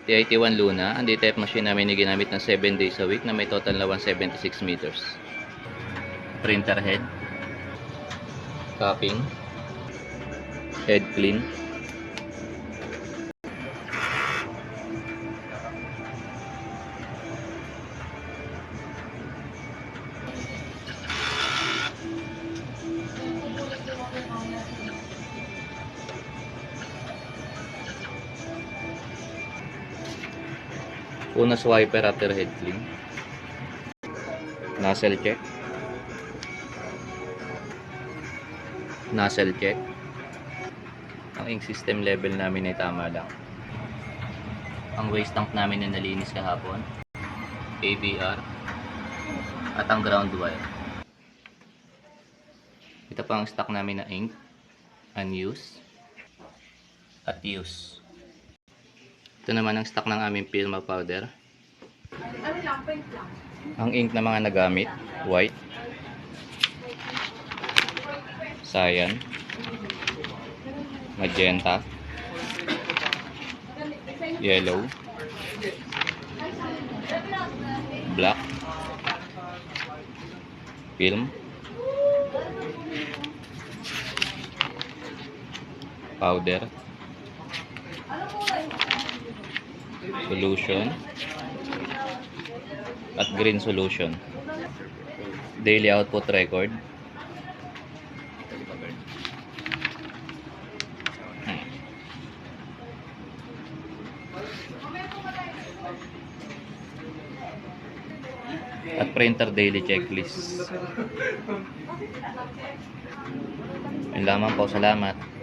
TIT-1 Luna. Ang DTF machine namin ay ginamit ng 7 days a week na may total na 176 meters. Printer head. Capping. Head clean. Una swiper after head clean. Nozzle check. Nozzle check. Ang ink system level namin ay tama lang. Ang waste tank namin ay nalinis kahapon. ABR. At ang ground wire. Ito pa ang stock namin na ink. Unused. At used. Ito naman ang stock ng aming Pilma powder. Ang ink na mga nagamit, white, cyan, magenta, yellow, black, film, powder, solution, at green solution. Daily output record. At printer daily checklist. Yun lamang po, salamat.